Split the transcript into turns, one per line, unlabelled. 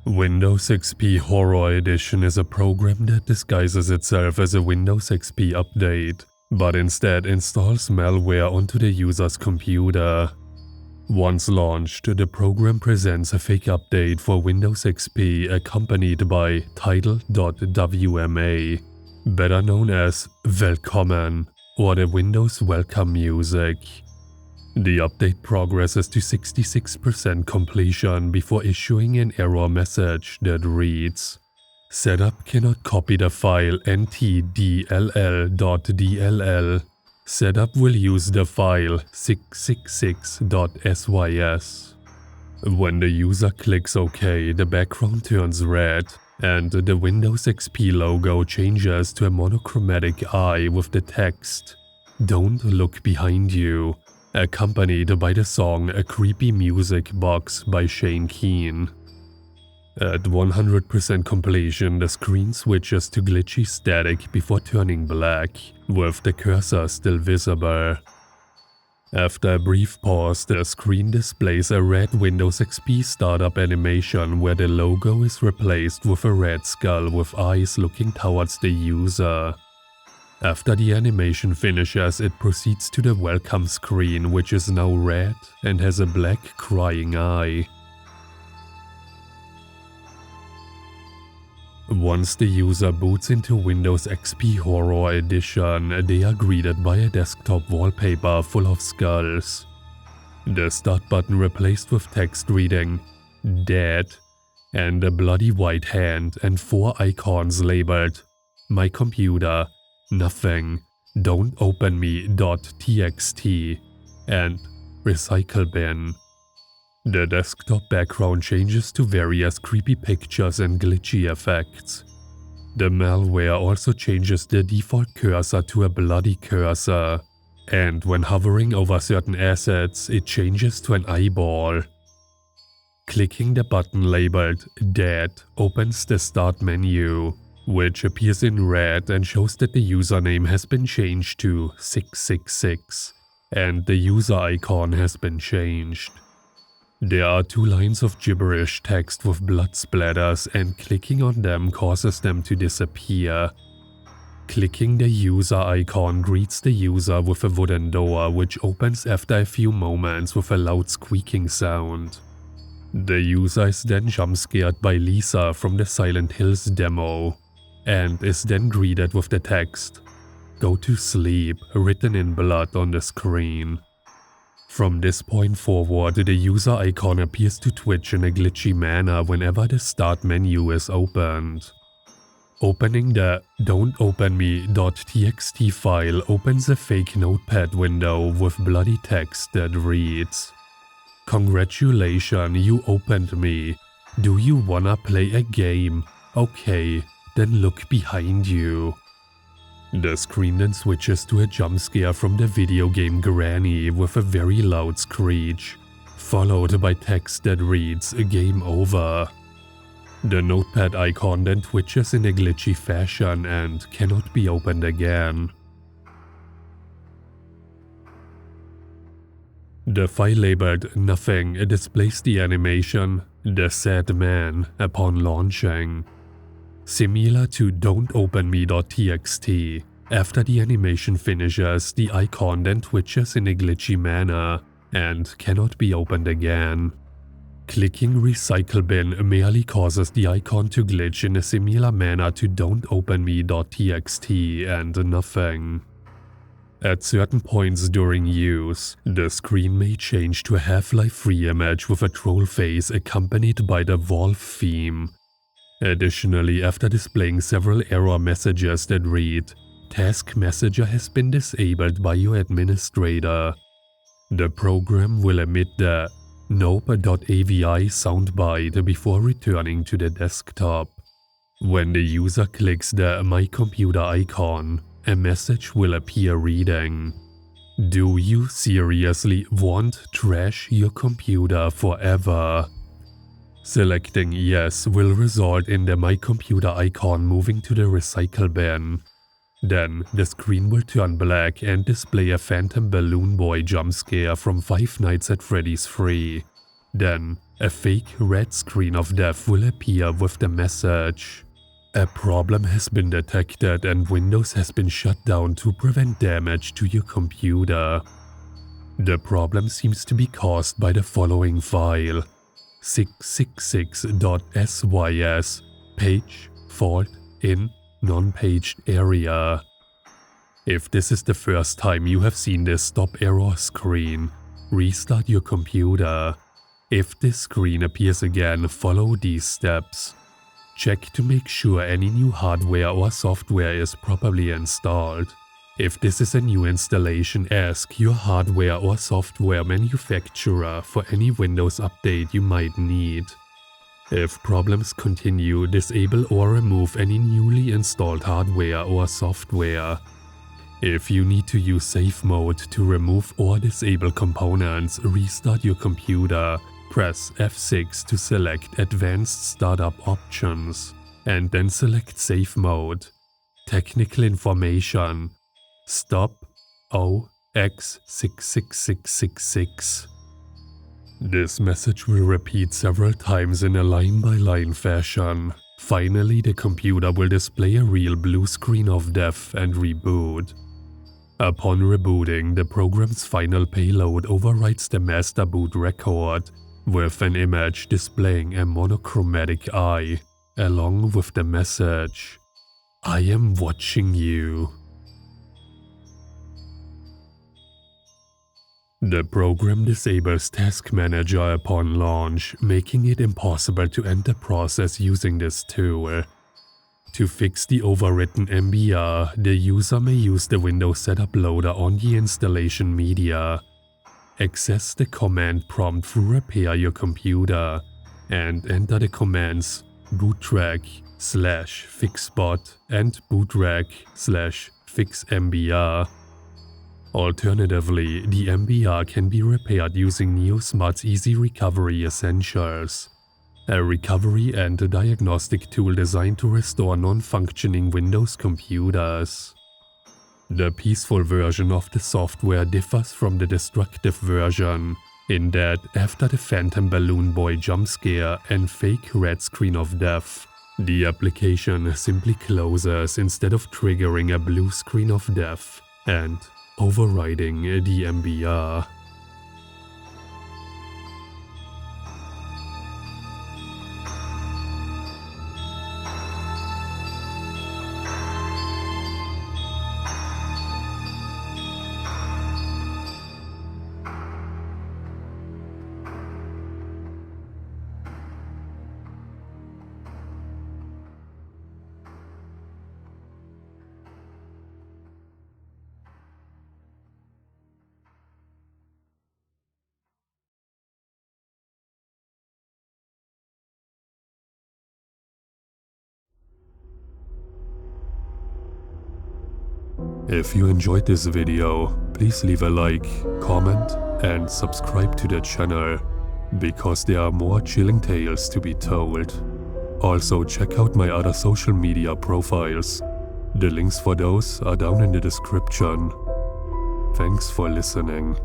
Windows XP Horror Edition is a program that disguises itself as a Windows XP update, but instead installs malware onto the user's computer. Once launched, the program presents a fake update for Windows XP accompanied by title.wma, better known as Willkommen, or the Windows Welcome music. The update progresses to 66% completion before issuing an error message that reads, "Setup cannot copy the file ntdll.dll. Setup will use the file 666.sys. When the user clicks OK, the background turns red, and the Windows XP logo changes to a monochromatic eye with the text, "Don't look behind you," accompanied by the song A Creepy Music Box by Shane Keane. At 100% completion, the screen switches to glitchy static before turning black, with the cursor still visible. After a brief pause, the screen displays a red Windows XP startup animation where the logo is replaced with a red skull with eyes looking towards the user. After the animation finishes, it proceeds to the welcome screen, which is now red and has a black crying eye. Once the user boots into Windows XP Horror Edition, they are greeted by a desktop wallpaper full of skulls. The start button replaced with text reading, "Dead," and a bloody white hand and 4 icons labeled, "My computer," "Nothing," "Don't open me.txt," and "Recycle bin." The desktop background changes to various creepy pictures and glitchy effects. The malware also changes the default cursor to a bloody cursor, and when hovering over certain assets, it changes to an eyeball. Clicking the button labeled "Dead" opens the start menu, which appears in red and shows that the username has been changed to 666, and the user icon has been changed. There are 2 lines of gibberish text with blood splatters, and clicking on them causes them to disappear. Clicking the user icon greets the user with a wooden door, which opens after a few moments with a loud squeaking sound. The user is then jump-scared by Lisa from the Silent Hills demo, and is then greeted with the text, "Go to sleep," written in blood on the screen. From this point forward, the user icon appears to twitch in a glitchy manner whenever the start menu is opened. Opening the "Don't open me.txt file opens a fake notepad window with bloody text that reads, "Congratulations, you opened me. Do you wanna play a game? Okay, then look behind you." The screen then switches to a jump scare from the video game Granny with a very loud screech, followed by text that reads "Game over." The notepad icon then twitches in a glitchy fashion and cannot be opened again. The file labeled "Nothing" displays the animation "The Sad Man" upon launching. Similar to "Don't open me.txt," after the animation finishes, the icon then twitches in a glitchy manner and cannot be opened again. Clicking "Recycle bin" merely causes the icon to glitch in a similar manner to "Don't open me.txt" and "Nothing." At certain points during use, the screen may change to a Half-Life 3 image with a troll face accompanied by the Valve theme. Additionally, after displaying several error messages that read, "Task Messenger has been disabled by your administrator," the program will emit the "Nope.avi" soundbite before returning to the desktop. When the user clicks the "My Computer" icon, a message will appear reading, "Do you seriously want trash your computer forever?" Selecting yes will result in the My Computer icon moving to the recycle bin. Then, the screen will turn black and display a Phantom Balloon Boy jump scare from Five Nights at Freddy's 3. Then, a fake red screen of death will appear with the message: "A problem has been detected and Windows has been shut down to prevent damage to your computer." The problem seems to be caused by the following file: 666.sys page fault in non-paged area. If this is the first time you have seen this stop error screen, restart your computer. If this screen appears again, follow these steps. Check to make sure any new hardware or software is properly installed. If this is a new installation, ask your hardware or software manufacturer for any Windows update you might need. If problems continue, disable or remove any newly installed hardware or software. If you need to use safe mode to remove or disable components, restart your computer. Press F6 to select Advanced Startup Options, and then select Safe Mode. Technical information: Stop OX66666. This message will repeat several times in a line-by-line fashion. Finally, the computer will display a real blue screen of death and reboot. Upon rebooting, the program's final payload overwrites the master boot record, with an image displaying a monochromatic eye, along with the message: "I am watching you." The program disables Task Manager upon launch, making it impossible to end the process using this tool. To fix the overwritten MBR, the user may use the Windows Setup Loader on the installation media. Access the command prompt to repair your computer, and enter the commands boottrack/fixbot and bootrec/fixmbr. Alternatively, the MBR can be repaired using NeoSmart's Easy Recovery Essentials, a recovery and a diagnostic tool designed to restore non-functioning Windows computers. The peaceful version of the software differs from the destructive version, in that after the Phantom Balloon Boy jump scare and fake red screen of death, the application simply closes instead of triggering a blue screen of death and overriding the MBR. If you enjoyed this video, please leave a like, comment, and subscribe to the channel, because there are more chilling tales to be told. Also, check out my other social media profiles. The links for those are down in the description. Thanks for listening.